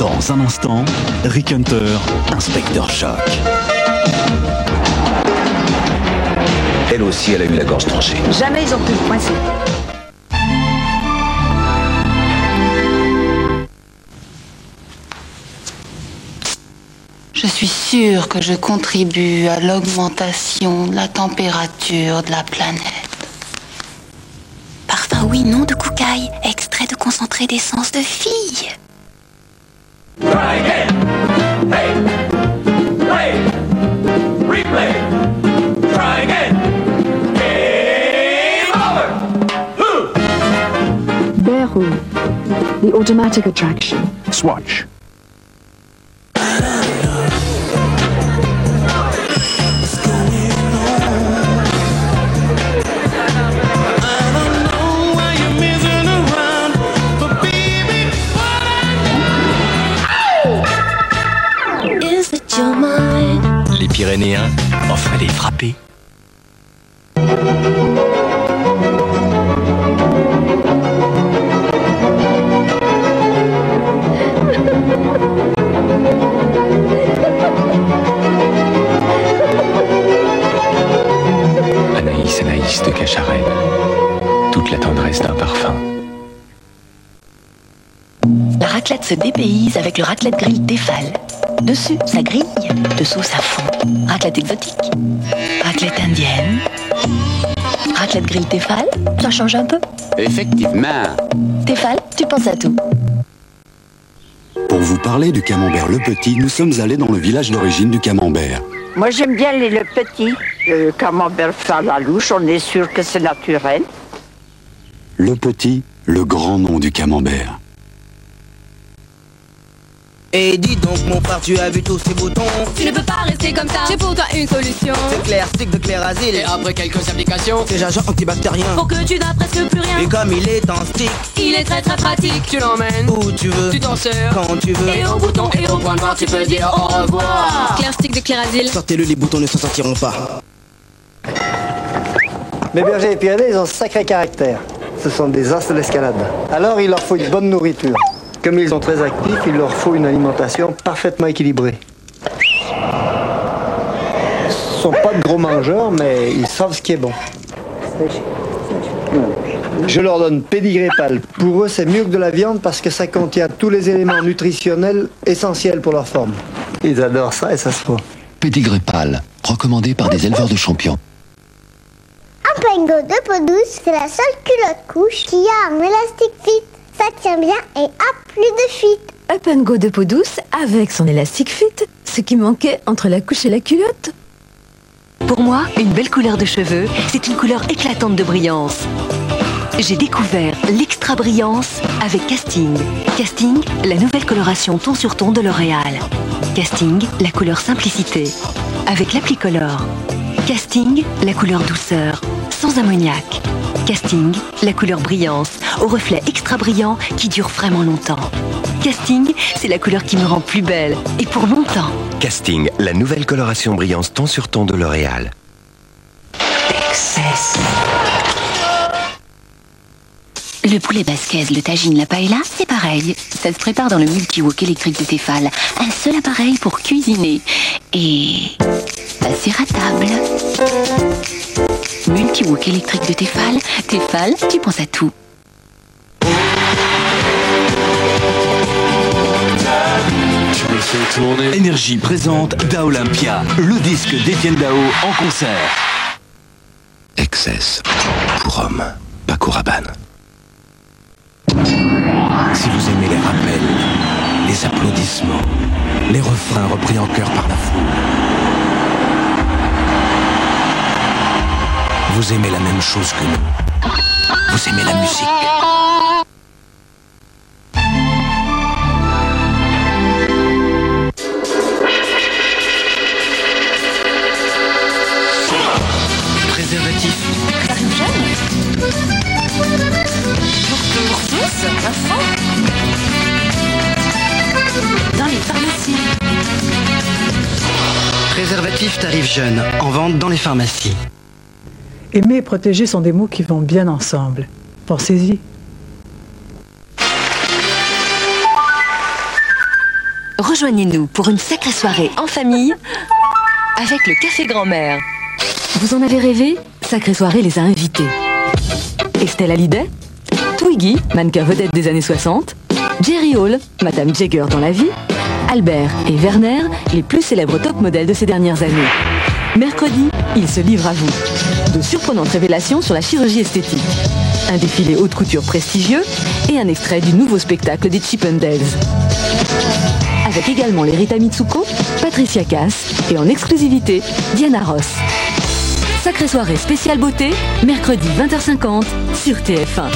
Dans un instant, Rick Hunter, Inspecteur Choc. Elle aussi, elle a eu la gorge tranchée. Jamais ils ont pu le coincer. Je suis sûre que je contribue à l'augmentation de la température de la planète. Parfum oui, non de Koukaï, extrait de concentré d'essence de fille. Try again. Hey. Play. Replay. Try again. Game over. Beru, the automatic attraction. Swatch. Les Pyrénéens offrent les frappés. Anaïs de Cacharel, toute la tendresse d'un parfum. La raclette se dépayse avec le raclette grill Tefal. Dessus, ça grille, dessous, ça fond. Raclette exotique, raclette indienne, raclette grill Tefal, ça change un peu. Effectivement. Tefal, tu penses à tout. Pour vous parler du camembert Le Petit, nous sommes allés dans le village d'origine du camembert. Moi, j'aime bien le petit. Le camembert fait à la louche, on est sûr que c'est naturel. Le Petit, le grand nom du camembert. Et dis donc mon frère, tu as vu tous ces boutons? Tu ne peux pas rester comme ça, j'ai pour toi une solution. C'est clair, stick de clair asile. Et après quelques applications, c'est agent antibactérien. Pour que tu n'as presque plus rien. Et comme il est en stick, il est très très pratique. Tu l'emmènes où tu veux, tu t'en sers quand tu veux. Et au bouton et au point noir tu peux dire au revoir. Clair stick de clair asile. Sortez-le, les boutons ne s'en sortiront pas. Les bergers des Pyrénées, ils ont un sacré caractère. Ce sont des as de l'escalade. Alors il leur faut une bonne nourriture. Comme ils sont très actifs, il leur faut une alimentation parfaitement équilibrée. Ils ne sont pas de gros mangeurs, mais ils savent ce qui est bon. Je leur donne pédigré pâle. Pour eux, c'est mieux que de la viande parce que ça contient tous les éléments nutritionnels essentiels pour leur forme. Ils adorent ça et ça se voit. Pédigré pâle, recommandé par des éleveurs de champions. Up & Go de peau douce, c'est la seule culotte couche qui a un élastique fit. Ça tient bien et a plus de fuite. Up & Go de peau douce avec son élastique fit, ce qui manquait entre la couche et la culotte. Pour moi, une belle couleur de cheveux, c'est une couleur éclatante de brillance. J'ai découvert l'extra brillance avec Casting. Casting, la nouvelle coloration ton sur ton de L'Oréal. Casting, la couleur simplicité, avec l'applicolor. Casting, la couleur douceur, sans ammoniac. Casting, la couleur brillance, au reflet extra brillant qui dure vraiment longtemps. Casting, c'est la couleur qui me rend plus belle, et pour longtemps. Casting, la nouvelle coloration brillance ton sur ton de L'Oréal. Excess. Le poulet basquez, le tagine, la paella, c'est pareil. Ça se prépare dans le multi-wok électrique de Tefal. Un seul appareil pour cuisiner. Et passer à table. Multi-wok électrique de Tefal. Tefal, tu penses à tout. Énergie présente Da Olympia, le disque d'Étienne Dao en concert. Excess. Pour homme, Paco Rabanne. Si vous aimez les rappels, les applaudissements, les refrains repris en chœur par la foule, vous aimez la même chose que nous. Vous aimez la musique. Préservatif. T'arrives jeune. Pour tous, enfants. Dans les pharmacies. Préservatif tarif jeune, en vente dans les pharmacies. Aimer et protéger sont des mots qui vont bien ensemble. Pensez-y. Rejoignez-nous pour une sacrée soirée en famille avec le Café Grand-Mère. Vous en avez rêvé? Sacrée soirée les a invités. Estelle Hallyday, Twiggy, mannequin vedette des années 60, Jerry Hall, Madame Jagger dans la vie, Albert et Werner, les plus célèbres top modèles de ces dernières années. Mercredi, ils se livrent à vous. De surprenantes révélations sur la chirurgie esthétique. Un défilé haute couture prestigieux et un extrait du nouveau spectacle des Chippendales. Avec également les Rita Mitsuko, Patricia Cass et en exclusivité, Diana Ross. Sacrée soirée spéciale beauté, mercredi 20h50 sur TF1.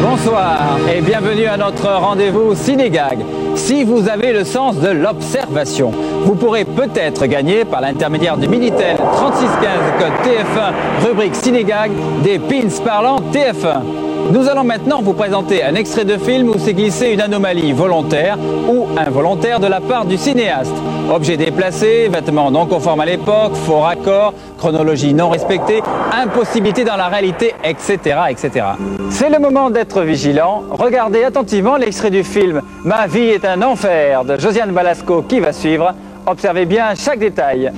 Bonsoir et bienvenue à notre rendez-vous Cinégag. Si vous avez le sens de l'observation, vous pourrez peut-être gagner par l'intermédiaire du Minitel 3615 code TF1 rubrique Cinégag des pins parlant TF1. Nous allons maintenant vous présenter un extrait de film où s'est glissée une anomalie volontaire ou involontaire de la part du cinéaste. Objet déplacé, vêtements non conformes à l'époque, faux raccords, chronologie non respectée, impossibilité dans la réalité, etc. etc. C'est le moment d'être vigilant. Regardez attentivement l'extrait du film « Ma vie est un enfer » de Josiane Balasco qui va suivre. Observez bien chaque détail.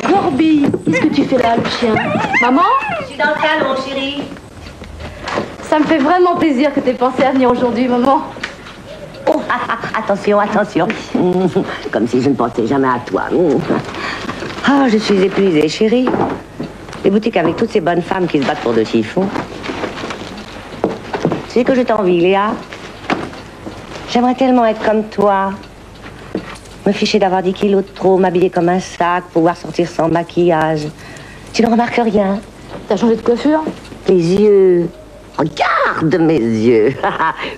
Gorby, qu'est-ce que tu fais là, le chien? Maman? Je suis dans le salon, chérie. Ça me fait vraiment plaisir que tu aies pensé à venir aujourd'hui, maman. Oh, attention, attention. Comme si je ne pensais jamais à toi. Ah, je suis épuisée, chérie. Les boutiques avec toutes ces bonnes femmes qui se battent pour de chiffons. Tu sais que je t'envie, Léa. J'aimerais tellement être comme toi. Me ficher d'avoir 10 kilos de trop, m'habiller comme un sac, pouvoir sortir sans maquillage. Tu ne remarques rien. T'as changé de coiffure? Les yeux. Regarde mes yeux.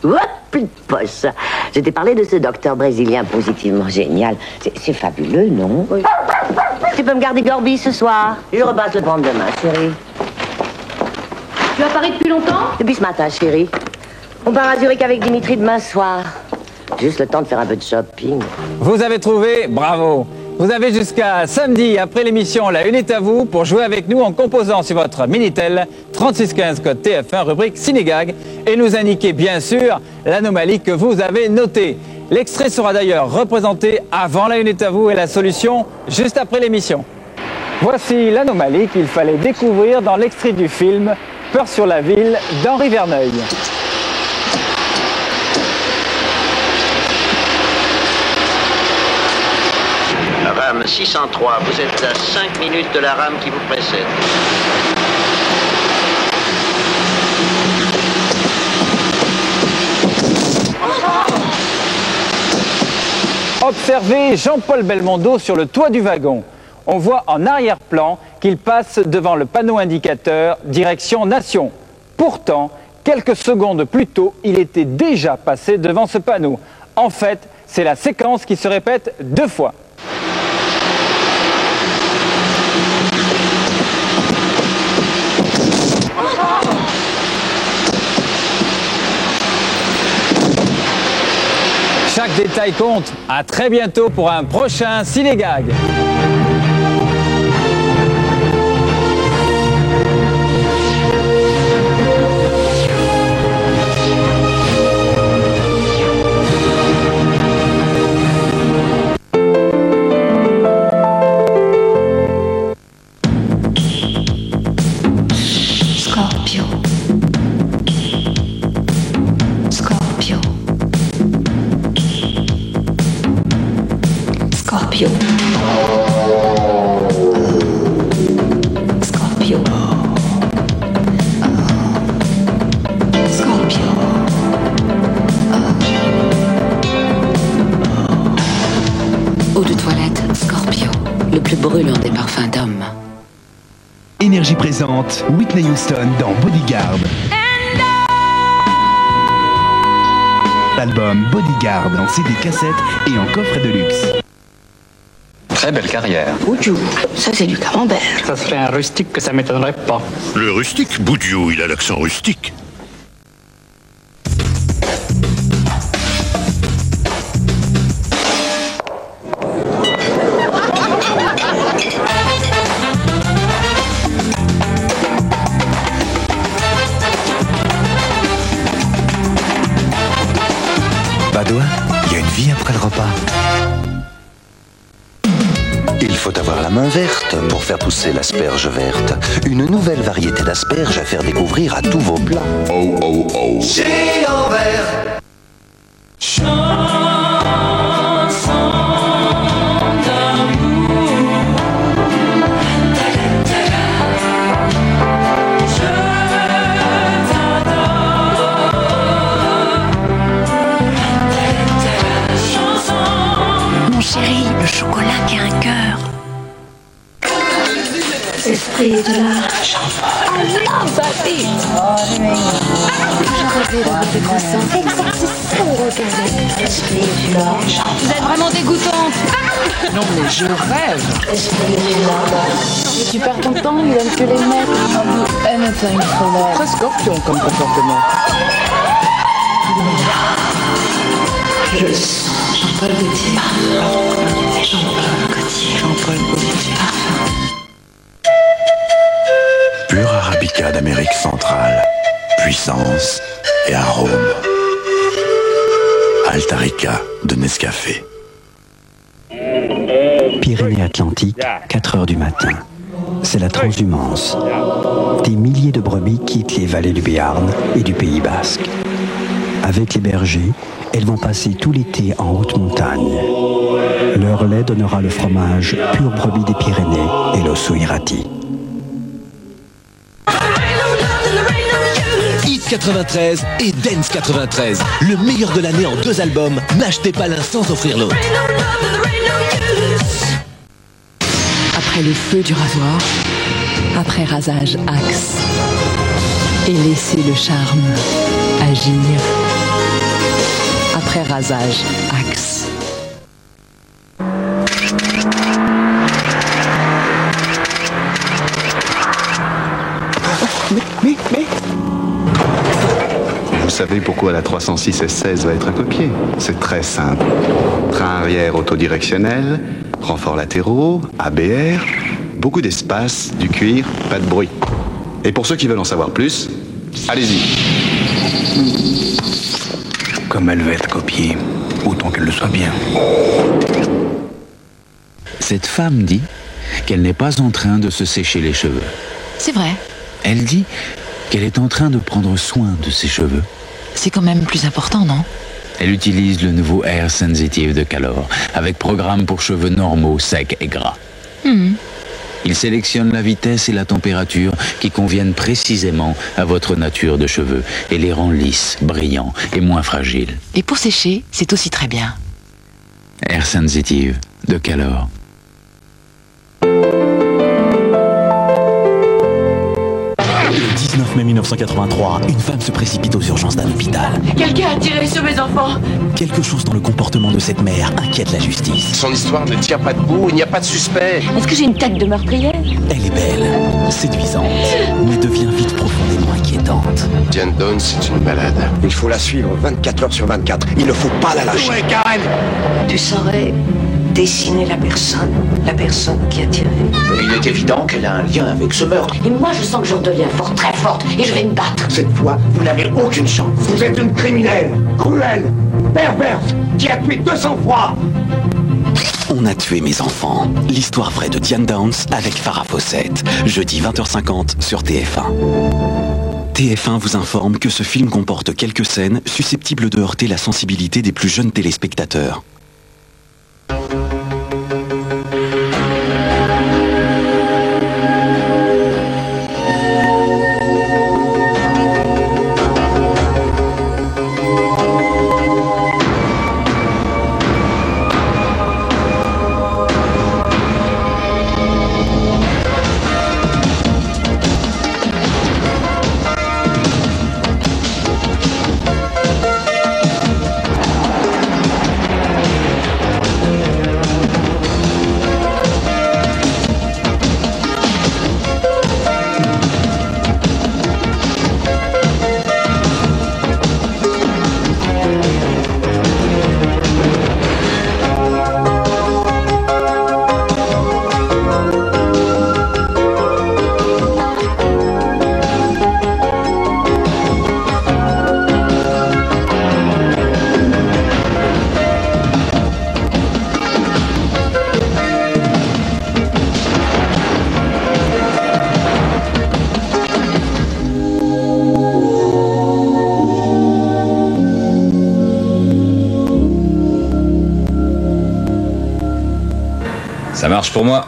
Hop, plus de poche. Je t'ai parlé de ce docteur brésilien positivement génial. C'est fabuleux, non? Oui. Tu peux me garder Gorby ce soir? Je repasse le prendre demain, chérie. Tu as Paris depuis longtemps? Depuis ce matin, chérie. On part à Zurich avec Dimitri demain soir. Juste le temps de faire un peu de shopping. Vous avez trouvé? Bravo! Vous avez jusqu'à samedi, après l'émission La Une est à vous, pour jouer avec nous en composant sur votre Minitel 3615 code TF1 rubrique Cinégag et nous indiquer bien sûr l'anomalie que vous avez notée. L'extrait sera d'ailleurs représenté avant La Une est à vous et la solution juste après l'émission. Voici l'anomalie qu'il fallait découvrir dans l'extrait du film Peur sur la ville d'Henri Verneuil. Rame 603, vous êtes à 5 minutes de la rame qui vous précède. Observez Jean-Paul Belmondo sur le toit du wagon. On voit en arrière-plan qu'il passe devant le panneau indicateur direction Nation. Pourtant, quelques secondes plus tôt, il était déjà passé devant ce panneau. En fait, c'est la séquence qui se répète 2 fois. Chaque détail compte. À très bientôt pour un prochain Cinégag. Scorpio. Scorpio. Scorpio. Scorpio. Scorpio. Eau de toilette Scorpio, le plus brûlant des parfums d'homme. Énergie présente Whitney Houston dans Bodyguard. L'album Bodyguard en CD cassette et en coffret de luxe. Très belle carrière. Boudjou, ça c'est du camembert. Ça serait un rustique que ça m'étonnerait pas. Le rustique, Boudjou, il a l'accent rustique. après le repas. Il faut avoir la main verte pour faire pousser l'asperge verte. Une nouvelle variété d'asperges à faire découvrir à tous vos plats. Oh oh oh. Géant vert. Mon chéri, le chocolat qui a un cœur. Esprit de la Jean-Paul. I love that beat. J'aurais rêvé d'avoir des croissants. Exercice regardez. Esprit du Nord. Vous êtes vraiment dégoûtante. Non mais je rêve. Esprit du Nord. Tu perds ton temps, il aime que les mecs. I'll do anything for that. Très scorpion comme comportement. Je sens Jean-Paul Gaultier. Jean-Paul Gaultier. Jean-Paul Gaultier. Pure Arabica d'Amérique centrale. Puissance et arôme. Altarica de Nescafé. Pyrénées-Atlantiques, 4 heures du matin. C'est la transhumance. Des milliers de brebis quittent les vallées du Béarn et du Pays Basque. Avec les bergers, elles vont passer tout l'été en haute montagne. Leur lait donnera le fromage pur brebis des Pyrénées et l'osso irati. Hit 93 et Dance 93. Le meilleur de l'année en 2 albums. N'achetez pas l'un sans offrir l'autre. Après le feu du rasoir, après rasage axe. Et laissez le charme agir. Après rasage axe. Mais vous savez pourquoi la 306 S16 va être copiée? C'est très simple. Train arrière autodirectionnel, renforts latéraux, ABR, beaucoup d'espace, du cuir, pas de bruit. Et pour ceux qui veulent en savoir plus, allez-y. Comme elle va être copiée, autant qu'elle le soit bien. Cette femme dit qu'elle n'est pas en train de se sécher les cheveux. C'est vrai. Elle dit qu'elle est en train de prendre soin de ses cheveux. C'est quand même plus important, non? Elle utilise le nouveau Air Sensitive de Calor, avec programme pour cheveux normaux, secs et gras. Il sélectionne la vitesse et la température qui conviennent précisément à votre nature de cheveux et les rend lisses, brillants et moins fragiles. Et pour sécher, c'est aussi très bien. Air Sensitive de Calor. Le 19 mai 1983, une femme se précipite aux urgences d'un hôpital. Quelqu'un a tiré sur mes enfants. Quelque chose dans le comportement de cette mère inquiète la justice. Son histoire ne tient pas debout, il n'y a pas de suspect. Est-ce que j'ai une tête de meurtrière? Elle est belle, séduisante, mais devient vite profondément inquiétante. Diane Downs, c'est une malade. Il faut la suivre 24 heures sur 24. Il ne faut pas la lâcher. Ouais, Karen. Tu saurais dessiner la personne qui a tiré. Il est évident qu'elle a un lien avec ce meurtre. Et moi, je sens que j'en deviens forte, très forte, et je vais me battre. Cette fois, vous n'avez aucune chance. Vous êtes une criminelle, cruelle, perverse, qui a tué 200 fois. On a tué mes enfants. L'histoire vraie de Diane Downs avec Farah Fawcett. Jeudi 20h50 sur TF1. TF1 vous informe que ce film comporte quelques scènes susceptibles de heurter la sensibilité des plus jeunes téléspectateurs. Ça marche pour moi.